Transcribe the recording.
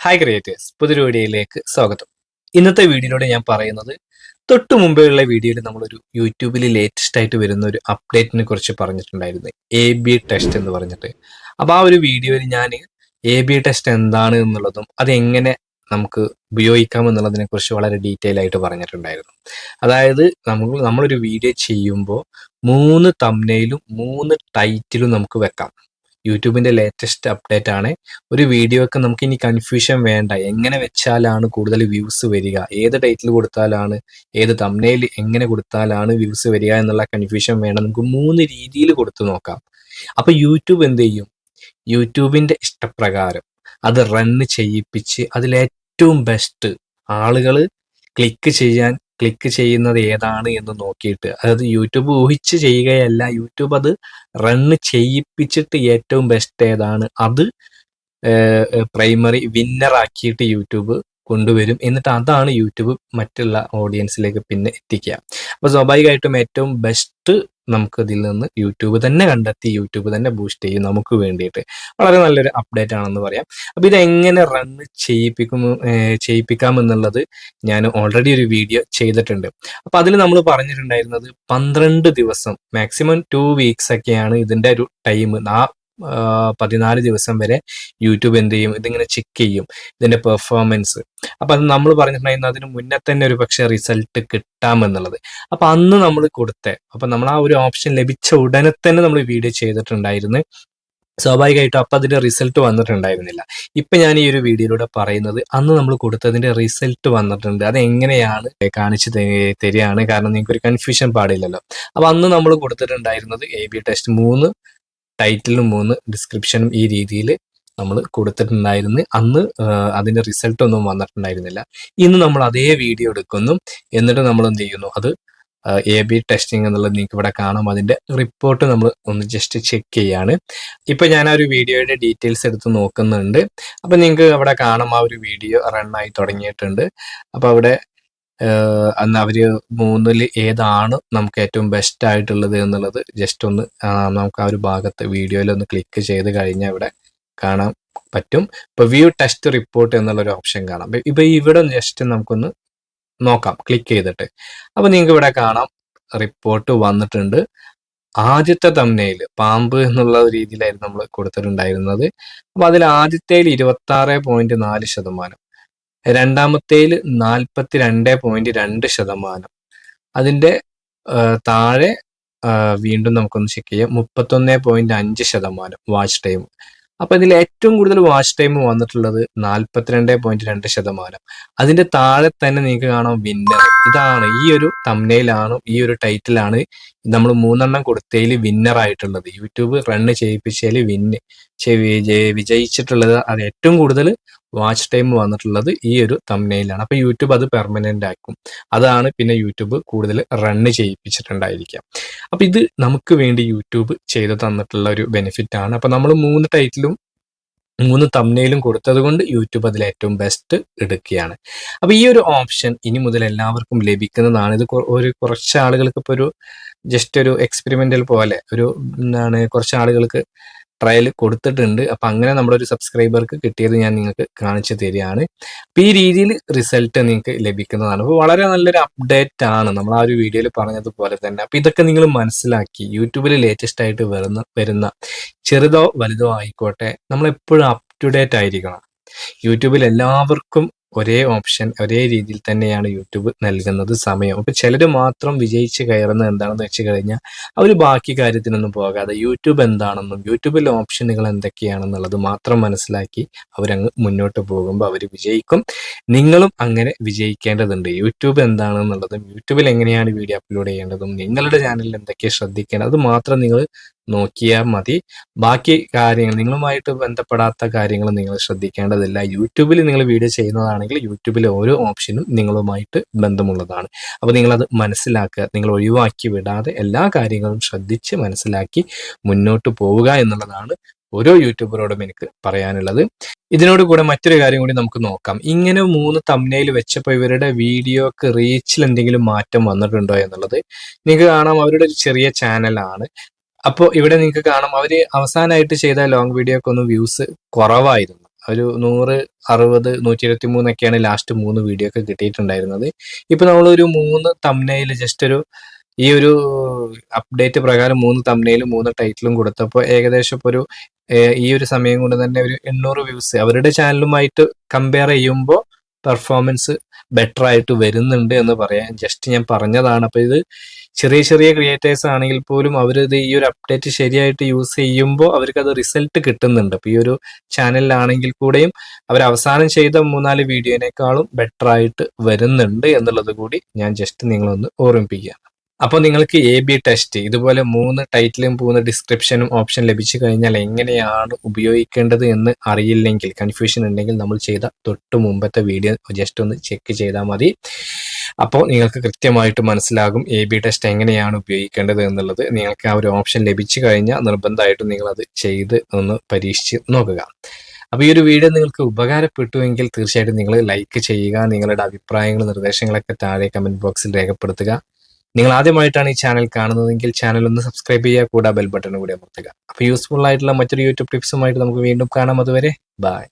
Hi creators, പുതിയൊരു വീഡിയോയിലേക്ക് സ്വാഗതം. ഇന്നത്തെ വീഡിയോയിലൂടെ ഞാൻ പറയുന്നത് തൊട്ട് മുമ്പേയുള്ള വീഡിയോയിൽ നമ്മളൊരു യൂട്യൂബിൽ ലേറ്റസ്റ്റ് ആയിട്ട് വരുന്ന ഒരു അപ്ഡേറ്റിനെ കുറിച്ച് പറഞ്ഞിട്ടുണ്ടായിരുന്നു, AB ടെസ്റ്റ് എന്ന് പറഞ്ഞിട്ട്. അപ്പോൾ ആ ഒരു വീഡിയോയിൽ ഞാൻ AB ടെസ്റ്റ് എന്താണ് എന്നുള്ളതും അതെങ്ങനെ നമുക്ക് ഉപയോഗിക്കാം എന്നുള്ളതിനെ കുറിച്ച് വളരെ ഡീറ്റെയിൽ ആയിട്ട് പറഞ്ഞിട്ടുണ്ടായിരുന്നു. അതായത് നമ്മളൊരു വീഡിയോ ചെയ്യുമ്പോൾ 3 തംബ്നെയിലും 3 ടൈറ്റിലും നമുക്ക് വെക്കാം. യൂട്യൂബിന്റെ ലേറ്റസ്റ്റ് അപ്ഡേറ്റ് ആണ്. ഒരു വീഡിയോക്ക് നമുക്ക് ഇനി കൺഫ്യൂഷൻ വേണ്ട, എങ്ങനെ വെച്ചാലാണ് കൂടുതൽ വ്യൂസ് വരിക, ഏത് ടൈറ്റിൽ കൊടുത്താലാണ്, ഏത് തംബ്നെയിൽ എങ്ങനെ കൊടുത്താലാണ് വ്യൂസ് വരിക എന്നുള്ള കൺഫ്യൂഷൻ വേണം. നമുക്ക് 3 രീതിയിൽ കൊടുത്തു നോക്കാം. അപ്പൊ യൂട്യൂബ് എന്ത് ചെയ്യും? യൂട്യൂബിന്റെ ഇഷ്ടപ്രകാരം അത് റണ്ണ് ചെയ്യിപ്പിച്ച് അതിലേറ്റവും ബെസ്റ്റ് ആളുകൾ ക്ലിക്ക് ചെയ്യുന്നത് ഏതാണ് എന്ന് നോക്കിയിട്ട്, അതായത് യൂട്യൂബ് ഊഹിച്ച് ചെയ്യുകയല്ല, യൂട്യൂബ് അത് റണ്ണ് ചെയ്യിപ്പിച്ചിട്ട് ഏറ്റവും ബെസ്റ്റ് ഏതാണ് അത് പ്രൈമറി വിന്നർ ആക്കിയിട്ട് യൂട്യൂബ് കൊണ്ടുവരും. എന്നിട്ട് അതാണ് യൂട്യൂബ് മറ്റുള്ള ഓഡിയൻസിലേക്ക് പിന്നെ എത്തിക്കുക. അപ്പോൾ സ്വാഭാവികമായിട്ടും ഏറ്റവും ബെസ്റ്റ് നമുക്ക് ഇതിൽ നിന്ന് യൂട്യൂബ് തന്നെ കണ്ടെത്തി യൂട്യൂബ് തന്നെ ബൂസ്റ്റ് ചെയ്യും നമുക്ക് വേണ്ടിയിട്ട്. വളരെ നല്ലൊരു അപ്ഡേറ്റ് ആണെന്ന് പറയാം. അപ്പോൾ ഇതെങ്ങനെ റണ്ണ് ചെയ്യിപ്പിക്കാം എന്നുള്ളത് ഞാൻ ഓൾറെഡി ഒരു വീഡിയോ ചെയ്തിട്ടുണ്ട്. അപ്പോൾ അതിൽ നമ്മൾ പറഞ്ഞിട്ടുണ്ടായിരുന്നത് 12 ദിവസം, മാക്സിമം 2 വീക്സ് ഒക്കെയാണ് ഇതിൻ്റെ ഒരു ടൈം. 14 ദിവസം വരെ യൂട്യൂബ് എന്ത് ചെയ്യും, ഇതിങ്ങനെ ചെക്ക് ചെയ്യും ഇതിന്റെ പെർഫോമൻസ്. അപ്പൊ അത് നമ്മൾ പറഞ്ഞിട്ടുണ്ടായിരുന്നു അതിന് മുന്നേ തന്നെ ഒരു പക്ഷെ റിസൾട്ട് കിട്ടാമെന്നുള്ളത്. അപ്പൊ അന്ന് നമ്മൾ അപ്പൊ നമ്മൾ ആ ഒരു ഓപ്ഷൻ ലഭിച്ച ഉടനെ തന്നെ നമ്മൾ വീഡിയോ ചെയ്തിട്ടുണ്ടായിരുന്നു. സ്വാഭാവികമായിട്ടും അപ്പൊ അതിന്റെ റിസൾട്ട് വന്നിട്ടുണ്ടായിരുന്നില്ല. ഇപ്പൊ ഞാൻ ഈ ഒരു വീഡിയോയിലൂടെ പറയുന്നത് അന്ന് നമ്മൾ കൊടുത്തതിന്റെ റിസൾട്ട് വന്നിട്ടുണ്ട്. അത് എങ്ങനെയാണ് കാണിച്ചു തരികയാണ്, കാരണം നിങ്ങൾക്ക് ഒരു കൺഫ്യൂഷൻ പാടില്ലല്ലോ. അപ്പൊ അന്ന് നമ്മൾ കൊടുത്തിട്ടുണ്ടായിരുന്നത് AB ടെസ്റ്റ് 3 ടൈറ്റിലും 3 ഡിസ്ക്രിപ്ഷനും ഈ രീതിയിൽ നമ്മൾ കൊടുത്തിട്ടുണ്ടായിരുന്നു. അന്ന് അതിന്റെ റിസൾട്ട് ഒന്നും വന്നിട്ടുണ്ടായിരുന്നില്ല. ഇന്ന് നമ്മൾ അതേ വീഡിയോ എടുക്കുന്നു, എന്നിട്ട് നമ്മൾ എന്ത് ചെയ്യുന്നു, അത് AB ടെസ്റ്റിംഗ് എന്നുള്ളത് നിങ്ങൾക്ക് ഇവിടെ കാണാം. അതിന്റെ റിപ്പോർട്ട് നമ്മൾ ഒന്ന് ജസ്റ്റ് ചെക്ക് ചെയ്യാണ്. ഇപ്പൊ ഞാൻ ആ ഒരു വീഡിയോയുടെ ഡീറ്റെയിൽസ് എടുത്ത് നോക്കുന്നുണ്ട്. അപ്പൊ നിങ്ങൾക്ക് അവിടെ കാണാം ആ ഒരു വീഡിയോ റണ്ണായി തുടങ്ങിയിട്ടുണ്ട്. അപ്പൊ അവിടെ അന്ന് അവര് 3-ൽ ഏതാണ് നമുക്ക് ഏറ്റവും ബെസ്റ്റ് ആയിട്ടുള്ളത് എന്നുള്ളത് ജസ്റ്റ് ഒന്ന് നമുക്ക് ആ ഒരു ഭാഗത്ത് വീഡിയോയിൽ ഒന്ന് ക്ലിക്ക് ചെയ്ത് കഴിഞ്ഞാൽ ഇവിടെ കാണാൻ പറ്റും. ഇപ്പൊ വ്യൂ ടെസ്റ്റ് റിപ്പോർട്ട് എന്നുള്ളൊരു ഓപ്ഷൻ കാണാം. ഇപ്പൊ ഇവിടെ ജസ്റ്റ് നമുക്കൊന്ന് നോക്കാം ക്ലിക്ക് ചെയ്തിട്ട്. അപ്പൊ നിങ്ങൾക്ക് ഇവിടെ കാണാം റിപ്പോർട്ട് വന്നിട്ടുണ്ട്. ആദ്യത്തെ തംബ്നെയിൽ പാമ്പ് എന്നുള്ള രീതിയിലായിരുന്നു നമ്മൾ കൊടുത്തിട്ടുണ്ടായിരുന്നത്. അപ്പൊ അതിൽ ആദ്യത്തേൽ 26.4%, രണ്ടാമത്തേൽ 42.2%, അതിന്റെ താഴെ വീണ്ടും നമുക്കൊന്ന് ചെക്ക് ചെയ്യാം 31.5% വാച്ച് ടൈം. അപ്പൊ ഇതിൽ ഏറ്റവും കൂടുതൽ വാച്ച് ടൈം വന്നിട്ടുള്ളത് 42.2%. അതിന്റെ താഴെ തന്നെ നിങ്ങൾക്ക് കാണാം വിന്നർ. ഇതാണ് ഈ ഒരു തംബ്നെയിലാണ്, ഈ ഒരു ടൈറ്റിലാണ് നമ്മൾ 3 കൊടുത്തതിൽ വിന്നർ ആയിട്ടുള്ളത്. യൂട്യൂബ് റണ്ണ് ചെയ്യിപ്പിച്ചതിൽ വിജയിച്ചിട്ടുള്ളത്, അത് ഏറ്റവും കൂടുതൽ വാച്ച് ടൈം വന്നിട്ടുള്ളത് ഈ ഒരു തംബ്നെയിലാണ്. അപ്പൊ യൂട്യൂബ് അത് പെർമനന്റ് ആക്കും. അതാണ് പിന്നെ യൂട്യൂബ് കൂടുതൽ റണ്ണ് ചെയ്യിപ്പിച്ചിട്ടുണ്ടായിരിക്കാം. അപ്പൊ ഇത് നമുക്ക് വേണ്ടി യൂട്യൂബ് ചെയ്തു തന്നിട്ടുള്ള ഒരു ബെനിഫിറ്റ് ആണ്. അപ്പൊ നമ്മൾ 3 ടൈറ്റിലും 3 തംബ്നെയിലും കൊടുത്തത് കൊണ്ട് യൂട്യൂബ് അതിൽ ഏറ്റവും ബെസ്റ്റ് എടുക്കുകയാണ്. അപ്പൊ ഈ ഒരു ഓപ്ഷൻ ഇനി മുതൽ എല്ലാവർക്കും ലഭിക്കുന്നതാണ്. ഇത് കുറച്ച് ആളുകൾക്ക് ഇപ്പൊ ഒരു ജസ്റ്റ് ഒരു എക്സ്പെരിമെന്റൽ പോലെ കുറച്ച് ആളുകൾക്ക് ട്രയൽ കൊടുത്തിട്ടുണ്ട്. അപ്പൊ അങ്ങനെ നമ്മുടെ ഒരു സബ്സ്ക്രൈബർക്ക് കിട്ടിയത് ഞാൻ നിങ്ങൾക്ക് കാണിച്ചു തരികയാണ്. അപ്പൊ ഈ രീതിയിൽ റിസൾട്ട് നിങ്ങൾക്ക് ലഭിക്കുന്നതാണ്. അപ്പോൾ വളരെ നല്ലൊരു അപ്ഡേറ്റ് ആണ് നമ്മൾ ആ ഒരു വീഡിയോയിൽ പറഞ്ഞതുപോലെ തന്നെ. അപ്പൊ ഇതൊക്കെ നിങ്ങൾ മനസ്സിലാക്കി യൂട്യൂബിൽ ലേറ്റസ്റ്റ് ആയിട്ട് വരുന്ന ചെറുതോ വലുതോ ആയിക്കോട്ടെ, നമ്മൾ എപ്പോഴും അപ് ടു ഡേറ്റ് ആയിരിക്കണം. യൂട്യൂബിൽ എല്ലാവർക്കും ഒരേ ഓപ്ഷൻ, ഒരേ രീതിയിൽ തന്നെയാണ് യൂട്യൂബ് നൽകുന്നത് സമയം. അപ്പൊ ചിലര് മാത്രം വിജയിച്ച് കയറുന്നത് എന്താണെന്ന് വെച്ച് കഴിഞ്ഞാൽ അവർ ബാക്കി കാര്യത്തിനൊന്നും പോകാതെ യൂട്യൂബ് എന്താണെന്നും യൂട്യൂബിലെ ഓപ്ഷനുകൾ എന്തൊക്കെയാണെന്നുള്ളത് മാത്രം മനസ്സിലാക്കി അവരങ്ങ് മുന്നോട്ട് പോകുമ്പോൾ അവർ വിജയിക്കും. നിങ്ങളും അങ്ങനെ വിജയിക്കേണ്ടതുണ്ട്. യൂട്യൂബ് എന്താണെന്നുള്ളതും യൂട്യൂബിൽ എങ്ങനെയാണ് വീഡിയോ അപ്ലോഡ് ചെയ്യേണ്ടതും നിങ്ങളുടെ ചാനലിൽ എന്തൊക്കെ ശ്രദ്ധിക്കേണ്ടത് അത് മാത്രം നിങ്ങൾ നോക്കിയാൽ മതി. ബാക്കി കാര്യങ്ങൾ, നിങ്ങളുമായിട്ട് ബന്ധപ്പെടാത്ത കാര്യങ്ങൾ നിങ്ങൾ ശ്രദ്ധിക്കേണ്ടതില്ല. യൂട്യൂബിൽ നിങ്ങൾ വീഡിയോ ചെയ്യുന്നതാണെങ്കിൽ യൂട്യൂബിലെ ഓരോ ഓപ്ഷനും നിങ്ങളുമായിട്ട് ബന്ധമുള്ളതാണ്. അപ്പോൾ നിങ്ങളത് മനസ്സിലാക്കുക. നിങ്ങൾ ഒഴിവാക്കി വിടാതെ എല്ലാ കാര്യങ്ങളും ശ്രദ്ധിച്ച് മനസ്സിലാക്കി മുന്നോട്ട് പോവുക എന്നുള്ളതാണ് ഓരോ യൂട്യൂബറോടും എനിക്ക് പറയാനുള്ളത്. ഇതിനോട് കൂടെ മറ്റൊരു കാര്യം കൂടി നമുക്ക് നോക്കാം. ഇങ്ങനെ 3 തംബ്നെയിൽ വെച്ചപ്പോൾ ഇവരുടെ വീഡിയോക്ക് റീച്ചിൽ എന്തെങ്കിലും മാറ്റം വന്നിട്ടുണ്ടോ എന്നുള്ളത്. നിങ്ങൾക്ക് കാണാം അവരുടെ ഒരു ചെറിയ ചാനലാണ്. അപ്പോൾ ഇവിടെ നിങ്ങൾക്ക് കാണാം അവര് അവസാനമായിട്ട് ചെയ്ത ലോങ് വീഡിയോക്ക് ഒന്നും വ്യൂസ് കുറവായിരുന്നു. ഒരു 100, 60, 123 ലാസ്റ്റ് 3 വീഡിയോ ഒക്കെ കിട്ടിയിട്ടുണ്ടായിരുന്നത്. ഇപ്പൊ നമ്മളൊരു 3 തംബ്നെയിൽ ജസ്റ്റ് ഈ ഒരു അപ്ഡേറ്റ് പ്രകാരം 3 തംബ്നെയിലും 3 ടൈറ്റിലും കൊടുത്തപ്പോൾ ഏകദേശം ഇപ്പോൾ ഈ ഒരു സമയം കൊണ്ട് തന്നെ ഒരു 800 വ്യൂസ് അവരുടെ ചാനലുമായിട്ട് കമ്പയർ ചെയ്യുമ്പോൾ പെർഫോമൻസ് ബെറ്റർ ആയിട്ട് വരുന്നുണ്ട് എന്ന് പറയാൻ ജസ്റ്റ് ഞാൻ പറഞ്ഞതാണ്. അപ്പോൾ ഇത് ചെറിയ ചെറിയ ക്രിയേറ്റേഴ്സ് ആണെങ്കിൽ പോലും അവരിത് ഈ ഒരു അപ്ഡേറ്റ് ശരിയായിട്ട് യൂസ് ചെയ്യുമ്പോൾ അവർക്കത് റിസൾട്ട് കിട്ടുന്നുണ്ട്. അപ്പോൾ ഈ ഒരു ചാനലിലാണെങ്കിൽ കൂടെയും അവർ അവസാനം ചെയ്ത 3-4 വീഡിയോനേക്കാളും ബെറ്റർ ആയിട്ട് വരുന്നുണ്ട് എന്നുള്ളത് കൂടി ഞാൻ ജസ്റ്റ് നിങ്ങളൊന്ന് ഓർമ്മിപ്പിക്കുക. അപ്പോൾ നിങ്ങൾക്ക് AB ടെസ്റ്റ് ഇതുപോലെ 3 ടൈറ്റിലും 3 ഡിസ്ക്രിപ്ഷനും ഓപ്ഷൻ ലഭിച്ചു കഴിഞ്ഞാൽ എങ്ങനെയാണ് ഉപയോഗിക്കേണ്ടത് എന്ന് അറിയില്ലെങ്കിൽ, കൺഫ്യൂഷൻ ഉണ്ടെങ്കിൽ നമ്മൾ ചെയ്ത തൊട്ട് മുമ്പത്തെ വീഡിയോ ജസ്റ്റ് ഒന്ന് ചെക്ക് ചെയ്താൽ മതി. അപ്പോൾ നിങ്ങൾക്ക് കൃത്യമായിട്ട് മനസ്സിലാകും AB ടെസ്റ്റ് എങ്ങനെയാണ് ഉപയോഗിക്കേണ്ടത് എന്നുള്ളത്. നിങ്ങൾക്ക് ആ ഒരു ഓപ്ഷൻ ലഭിച്ചു കഴിഞ്ഞാൽ നിർബന്ധമായിട്ടും നിങ്ങളത് ചെയ്ത് ഒന്ന് പരീക്ഷിച്ച് നോക്കുക. അപ്പോൾ ഈ ഒരു വീഡിയോ നിങ്ങൾക്ക് ഉപകാരപ്പെട്ടുവെങ്കിൽ തീർച്ചയായിട്ടും നിങ്ങൾ ലൈക്ക് ചെയ്യുക. നിങ്ങളുടെ അഭിപ്രായങ്ങൾ, നിർദ്ദേശങ്ങളൊക്കെ താഴെ കമൻറ്റ് ബോക്സിൽ രേഖപ്പെടുത്തുക. നിങ്ങൾ ആദ്യമായിട്ടാണ് ഈ ചാനൽ കാണുന്നതെങ്കിൽ ചാനൽ ഒന്ന് സബ്സ്ക്രൈബ് ചെയ്യുക, കൂടെ ബെൽ ബട്ടൺ കൂടി അമർത്തുക. അപ്പോൾ യൂസ്ഫുൾ ആയിട്ടുള്ള മറ്റൊരു യൂട്യൂബ് ടിപ്സുമായിട്ട് നമുക്ക് വീണ്ടും കാണാം. അതുവരെ ബൈ.